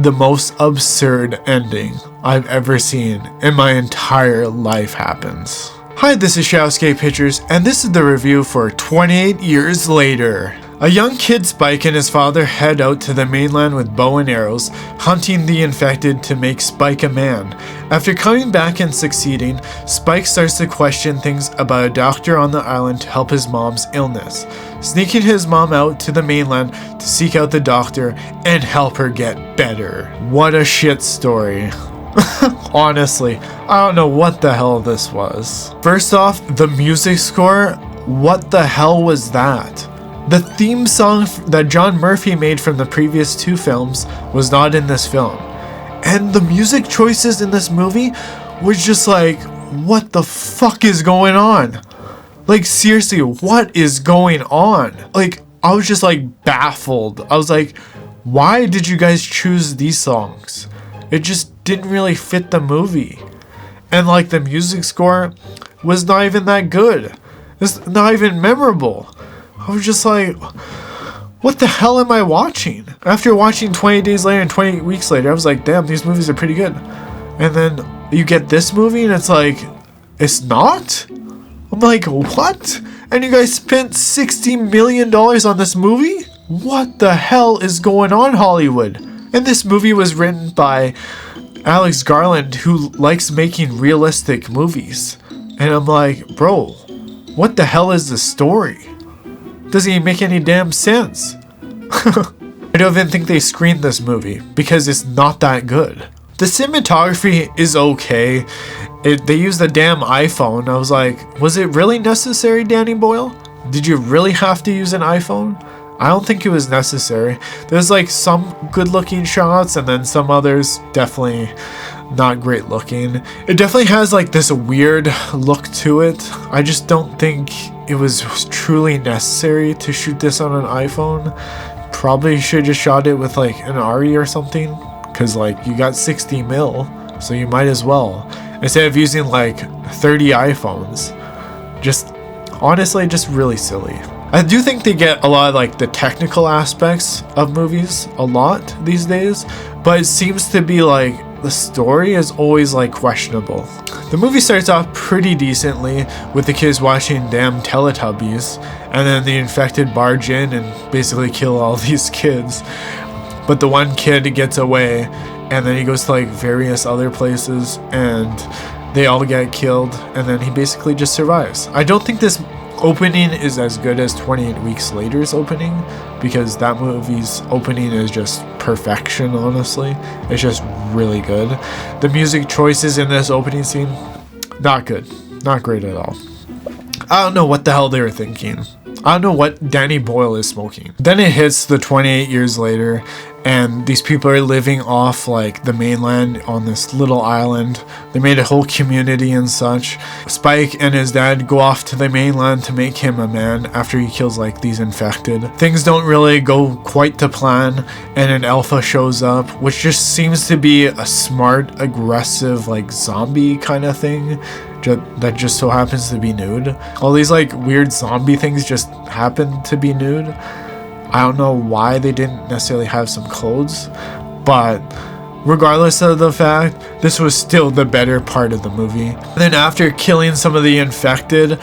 the most absurd ending I've ever seen in my entire life happens. Hi, this is Shadowscape Pictures, and this is the review for 28 Years Later. A young kid, Spike, and his father head out to the mainland with bow and arrows, hunting the infected to make Spike a man. After coming back and succeeding, Spike starts to question things about a doctor on the island to help his mom's illness, sneaking his mom out to the mainland to seek out the doctor and help her get better. What a shit story. Honestly, I don't know what the hell this was. First off, the music score, what the hell was that? The theme song that John Murphy made from the previous two films was not in this film. And the music choices in this movie was just like, what the fuck is going on? Like, seriously, what is going on? Like, I was just like baffled. I was like, why did you guys choose these songs? It just didn't really fit the movie. And like the music score was not even that good. It's not even memorable. I was just like, what the hell am I watching? After watching 20 Days Later and 20 Weeks Later, I was like, damn, these movies are pretty good. And then you get this movie and it's like, it's not? I'm like, what? And you guys spent $60 million on this movie? What the hell is going on, Hollywood? And this movie was written by Alex Garland, who likes making realistic movies. And I'm like, bro, what the hell is the story? Doesn't even make any damn sense. I don't even think they screened this movie because it's not that good. The cinematography is okay. They used the damn iPhone. I was like, was it really necessary, Danny Boyle? Did you really have to use an iPhone? I don't think it was necessary. There's like some good looking shots and then some others definitely not great looking. It definitely has like this weird look to it. I just don't think it was truly necessary to shoot this on an iPhone. Probably should have just shot it with like an ARRI or something, because like you got 60 mil, so you might as well, instead of using like 30 iPhones. Just honestly, just really silly. I do think they get a lot of like the technical aspects of movies a lot these days, but it seems to be like the story is always like questionable. The movie starts off pretty decently with the kids watching damn Teletubbies, and then the infected barge in and basically kill all these kids. But the one kid gets away, and then he goes to like various other places, and they all get killed, and then he basically just survives. I don't think this opening is as good as 28 Weeks Later's opening, because that movie's opening is just perfection, honestly. It's just really good. The music choices in this opening scene, not good. Not great at all. I don't know what the hell they were thinking. I don't know what Danny Boyle is smoking. Then it hits the 28 years later, and these people are living off like the mainland on this little island. They made a whole community and such. Spike and his dad go off to the mainland to make him a man after he kills like these infected. Things don't really go quite to plan, and an alpha shows up, which just seems to be a smart, aggressive like zombie kind of thing that just so happens to be nude. All these like weird zombie things just happen to be nude. I don't know why they didn't necessarily have some clothes, but regardless of the fact, this was still the better part of the movie. And then after killing some of the infected,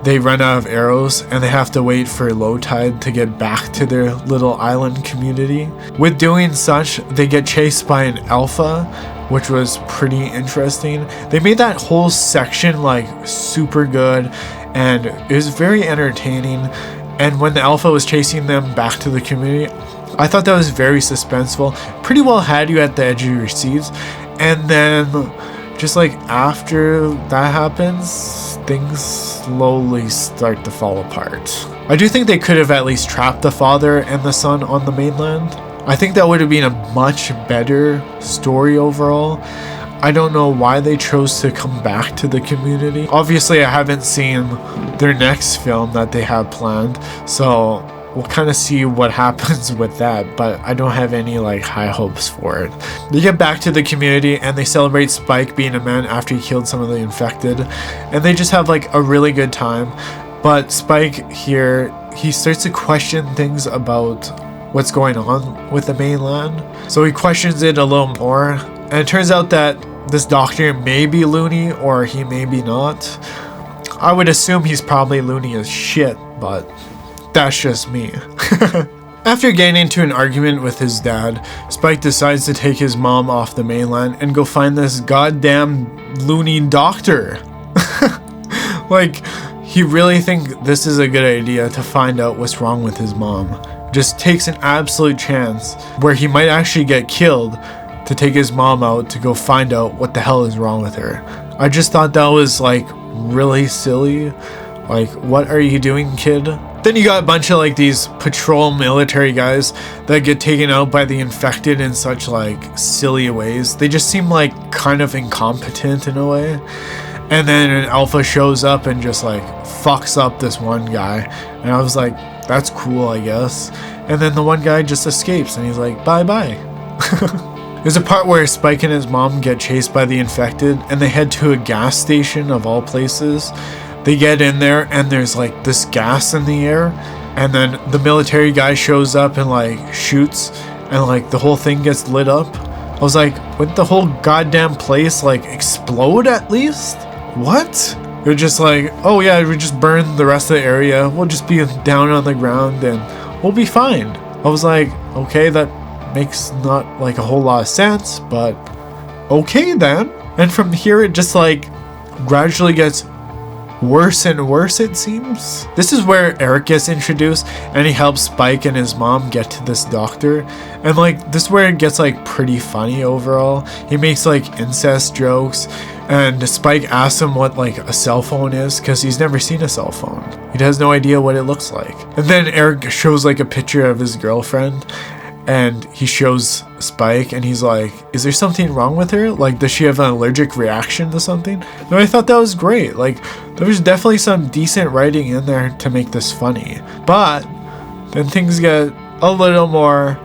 they run out of arrows and they have to wait for low tide to get back to their little island community. With doing such, they get chased by an alpha, which was pretty interesting. They made that whole section like super good, and it was very entertaining. And when the alpha was chasing them back to the community, I thought that was very suspenseful. Pretty well had you at the edge of your seats. And then just like after that happens, things slowly start to fall apart. I do think they could have at least trapped the father and the son on the mainland. I think that would have been a much better story overall. I don't know why they chose to come back to the community. Obviously, I haven't seen their next film that they have planned, so we'll kind of see what happens with that, but I don't have any like high hopes for it. They get back to the community and they celebrate Spike being a man after he killed some of the infected, and they just have like a really good time. But Spike here, he starts to question things about what's going on with the mainland. So he questions it a little more, and it turns out that this doctor may be loony or he may be not. I would assume he's probably loony as shit, but that's just me. After getting into an argument with his dad, Spike decides to take his mom off the mainland and go find this goddamn loony doctor. Like, he really thinks this is a good idea to find out what's wrong with his mom. Just takes an absolute chance where he might actually get killed to take his mom out to go find out what the hell is wrong with her. I just thought that was like really silly. Like, what are you doing, kid? Then you got a bunch of like these patrol military guys that get taken out by the infected in such like silly ways. They just seem like kind of incompetent in a way. And then an alpha shows up and just like fucks up this one guy. And I was like, that's cool, I guess. And then the one guy just escapes and he's like, bye bye. There's a part where Spike and his mom get chased by the infected and they head to a gas station of all places. They get in there and there's like this gas in the air, and then the military guy shows up and like shoots, and like the whole thing gets lit up. I was like, wouldn't the whole goddamn place like explode at least? What? They're just like, oh yeah, we just burn the rest of the area. We'll just be down on the ground and we'll be fine. I was like, okay, that makes not like a whole lot of sense, but okay then. And from here it just like gradually gets worse and worse, it seems. This is where Eric gets introduced and he helps Spike and his mom get to this doctor, and like this is where it gets like pretty funny overall. He makes like incest jokes, and Spike asks him what like a cell phone is because he's never seen a cell phone. He has no idea what it looks like. And then Eric shows like a picture of his girlfriend, and he shows Spike and he's like, is there something wrong with her? Like, does she have an allergic reaction to something? And I thought that was great. Like, there was definitely some decent writing in there to make this funny. But then things get a little more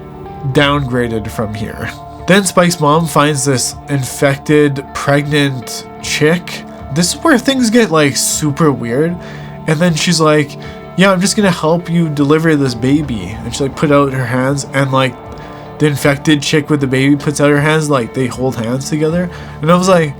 downgraded from here. Then Spike's mom finds this infected, pregnant chick. This is where things get like super weird. And then she's like, yeah, I'm just gonna help you deliver this baby. And she like put out her hands, and like the infected chick with the baby puts out her hands, like they hold hands together. And I was like,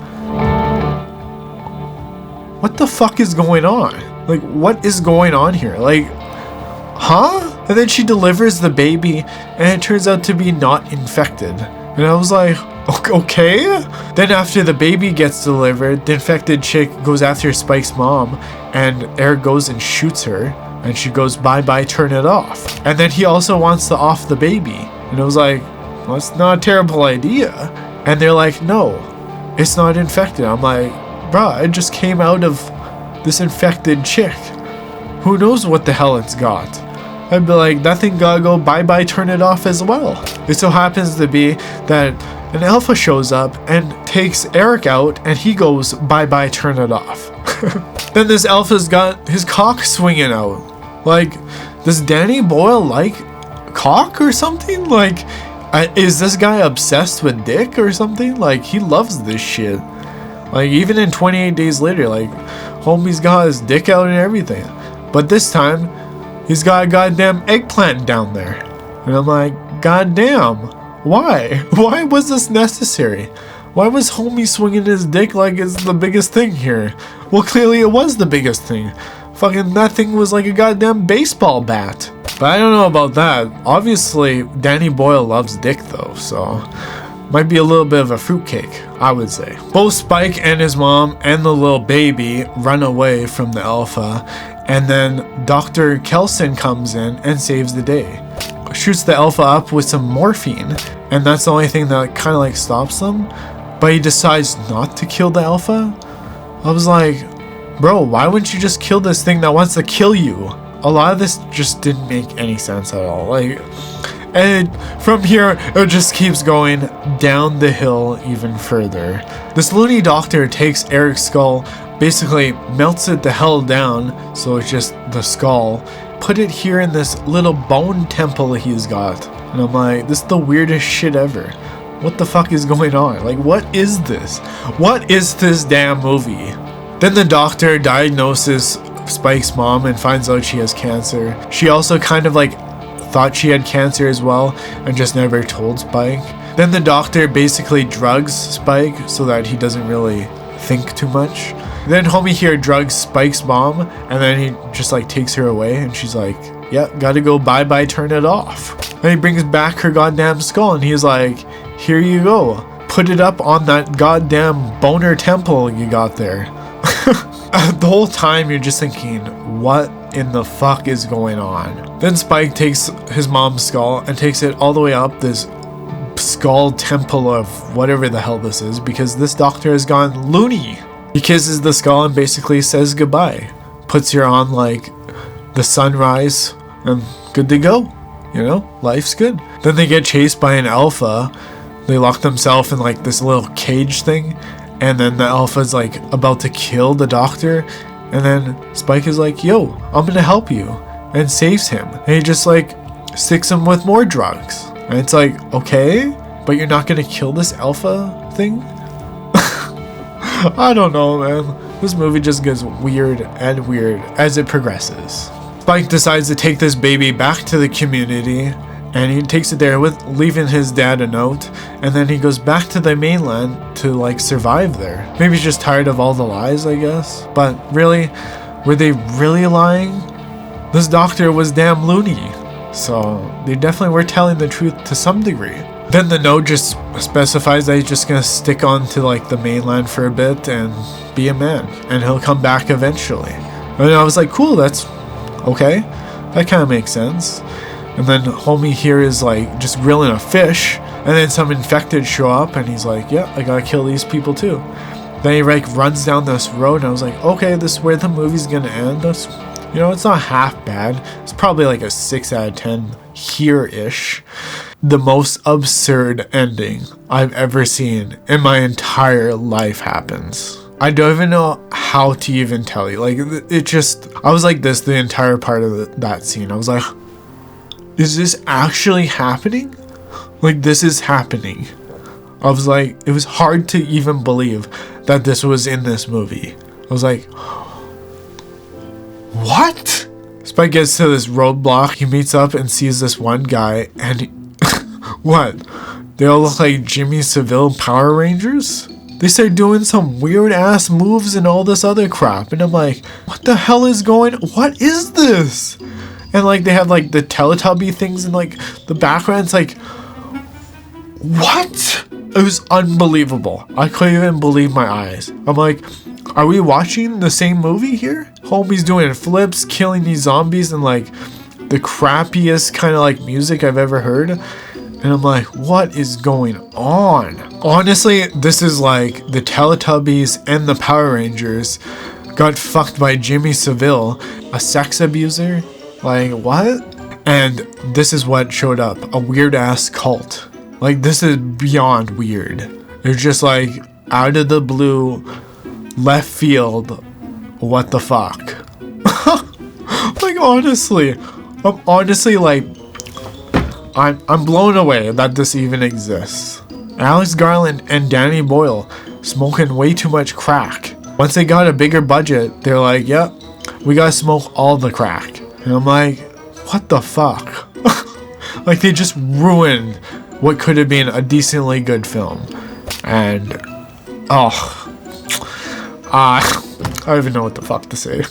what the fuck is going on? Like, what is going on here? Like, huh? And then she delivers the baby and it turns out to be not infected. And I was like, okay. Then after the baby gets delivered, the infected chick goes after Spike's mom, and Eric goes and shoots her. And she goes, bye bye, turn it off. And then he also wants to off the baby. And I was like, well, that's not a terrible idea. And they're like, no, it's not infected. I'm like, bruh, it just came out of this infected chick. Who knows what the hell it's got? I'd be like, that thing gotta go bye bye, turn it off as well. It so happens to be that an alpha shows up and takes Eric out, and he goes bye bye, turn it off. Then this alpha's got his cock swinging out. Like, does Danny Boyle like cock or something? Like, is this guy obsessed with dick or something? Like, he loves this shit. Like, even in 28 Days Later, like, homie's got his dick out and everything. But this time, he's got a goddamn eggplant down there. And I'm like, goddamn, why? Why was this necessary? Why was homie swinging his dick like it's the biggest thing here? Well, clearly it was the biggest thing. Fucking that thing was like a goddamn baseball bat. But I don't know about that. Obviously, Danny Boyle loves dick though, so might be a little bit of a fruitcake, I would say. Both Spike and his mom and the little baby run away from the alpha, and then Dr. Kelson comes in and saves the day. Shoots the alpha up with some morphine, and that's the only thing that kind of like stops them. But he decides not to kill the alpha. I was like, bro, why wouldn't you just kill this thing that wants to kill you? A lot of this just didn't make any sense at all. Like, and from here, it just keeps going down the hill even further. This loony doctor takes Eric's skull, basically melts it the hell down, so it's just the skull, put it here in this little bone temple he's got. And I'm like, this is the weirdest shit ever. What the fuck is going on? Like, what is this? What is this damn movie? Then the doctor diagnoses Spike's mom and finds out she has cancer. She also kind of like thought she had cancer as well and just never told Spike. Then the doctor basically drugs Spike so that he doesn't really think too much. Then homie here drugs Spike's mom, and then he just like takes her away, and she's like, yeah, gotta go, bye-bye, turn it off. And he brings back her goddamn skull, and he's like, here you go, put it up on that goddamn boner temple you got there. The whole time you're just thinking, what in the fuck is going on? Then Spike takes his mom's skull and takes it all the way up this skull temple of whatever the hell this is, because this doctor has gone loony. He kisses the skull and basically says goodbye, puts her on like the sunrise, and good to go. You know, life's good. Then they get chased by an alpha. They lock themselves in like this little cage thing, and then the alpha's like about to kill the doctor, and then Spike is like, yo, I'm gonna help you, and saves him. And he just like sticks him with more drugs. And it's like, okay, but you're not gonna kill this alpha thing? I don't know, man. This movie just gets weird and weird as it progresses. Spike decides to take this baby back to the community, and he takes it there with leaving his dad a note, and then he goes back to the mainland to like survive there. Maybe he's just tired of all the lies, I guess. But really, were they really lying? This doctor was damn loony. So they definitely were telling the truth to some degree. Then the note just specifies that he's just gonna stick on to like the mainland for a bit and be a man, and he'll come back eventually. And I was like, cool, that's okay. That kind of makes sense. And then homie here is like just grilling a fish, and then some infected show up, and he's like, yeah, I gotta kill these people too. Then he like runs down this road, and I was like, okay, this is where the movie's gonna end. That's, you know, it's not half bad. It's probably like a 6 out of 10 here-ish. The most absurd ending I've ever seen in my entire life happens. I don't even know how to even tell you. Like, it just, I was like this the entire part of that scene. I was like, is this actually happening? Like, this is happening. I was like, it was hard to even believe that this was in this movie. I was like, what? Spike gets to this roadblock. He meets up and sees this one guy, and what? They all look like Jimmy Seville Power Rangers? They start doing some weird ass moves and all this other crap, and I'm like, what the hell is going? What is this? And like they have like the Teletubby things in like the background. It's like, what? It was unbelievable. I couldn't even believe my eyes. I'm like, are we watching the same movie here? Homie's doing flips, killing these zombies, and like the crappiest kind of like music I've ever heard. And I'm like, what is going on? Honestly, this is like the Teletubbies and the Power Rangers got fucked by Jimmy Seville, a sex abuser. Like, what? And this is what showed up, a weird ass cult. Like, this is beyond weird. It's just like out of the blue, left field, what the fuck? Like, honestly, I'm blown away that this even exists. Alex Garland and Danny Boyle smoking way too much crack. Once they got a bigger budget, they're like, yep, we gotta smoke all the crack. And I'm like, what the fuck? Like, they just ruined what could have been a decently good film. And, I don't even know what the fuck to say.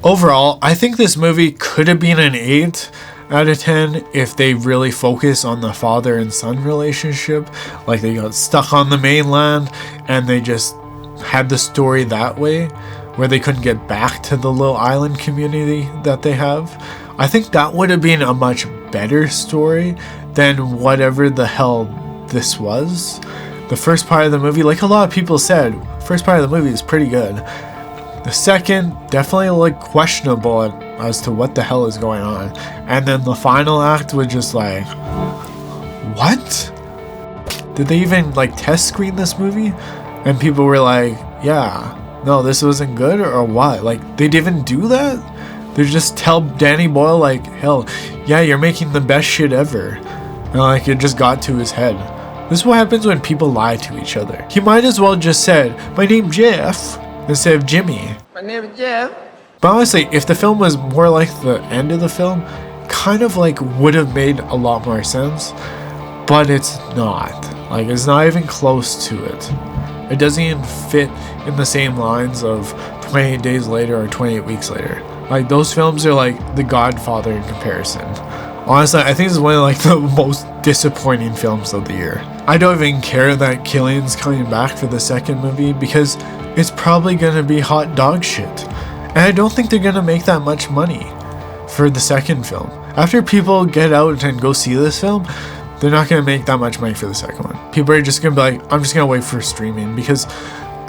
Overall, I think this movie could have been an 8 out of 10 if they really focus on the father and son relationship. Like, they got stuck on the mainland and they just had the story that way, where they couldn't get back to the little island community that they have. I think that would have been a much better story than whatever the hell this was. The first part of the movie, like a lot of people said, first part of the movie is pretty good. The second, definitely like questionable as to what the hell is going on. And then the final act was just like, what? Did they even like test screen this movie? And people were like, yeah, no, this wasn't good, or what? Like, they'd even do that? They just tell Danny Boyle like, hell, yeah, you're making the best shit ever. And like, it just got to his head. This is what happens when people lie to each other. He might as well just said, my name's Jeff, instead of Jimmy. My name is Jeff. But honestly, if the film was more like the end of the film, kind of like would have made a lot more sense, but it's not. Like, it's not even close to it. It doesn't even fit in the same lines of 28 Days Later or 28 Weeks Later. Like, those films are like The Godfather in comparison. Honestly, I think this is one of like the most disappointing films of the year. I don't even care that Cillian's coming back for the second movie because it's probably gonna be hot dog shit. And I don't think they're gonna make that much money for the second film. After people get out and go see this film, they're not gonna make that much money for the second one. People are just gonna be like, I'm just gonna wait for streaming because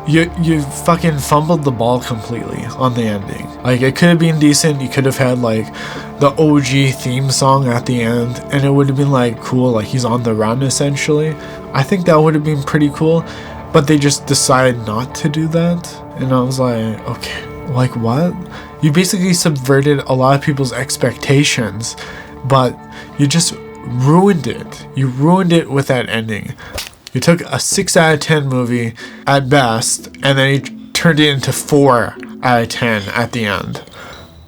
you fucking fumbled the ball completely on the ending. Like, it could have been decent. You could have had like the OG theme song at the end and it would have been like cool, like he's on the run essentially. I think that would have been pretty cool, but they just decided not to do that. And I was like, okay, like what? You basically subverted a lot of people's expectations, but you just ruined it. You ruined it with that ending. You took a 6 out of 10 movie at best, and then you turned it into 4 out of 10 at the end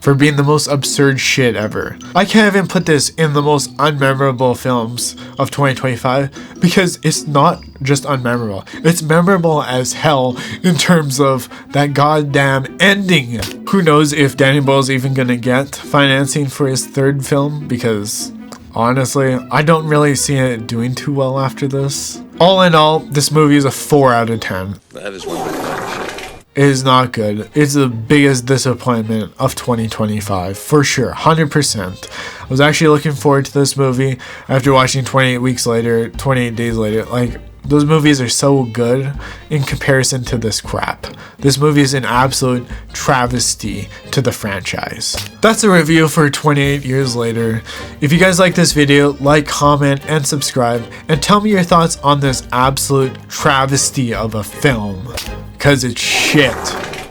for being the most absurd shit ever. I can't even put this in the most unmemorable films of 2025 because it's not just unmemorable. It's memorable as hell in terms of that goddamn ending. Who knows if Danny Boyle's even gonna get financing for his third film, because honestly, I don't really see it doing too well after this. All in all, this movie is a 4 out of 10. That is one big pile of shit. It is not good. It's the biggest disappointment of 2025, for sure, 100%. I was actually looking forward to this movie after watching 28 Weeks Later, 28 Days Later. Like, those movies are so good in comparison to this crap. This movie is an absolute travesty to the franchise. That's a review for 28 Years Later. If you guys like this video, like, comment, and subscribe, and tell me your thoughts on this absolute travesty of a film, because it's shit.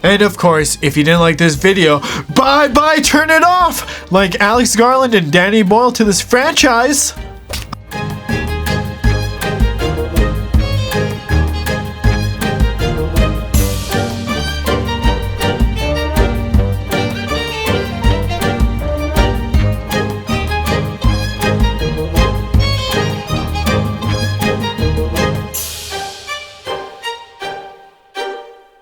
And of course, if you didn't like this video, bye, turn it off! Like Alex Garland and Danny Boyle to this franchise.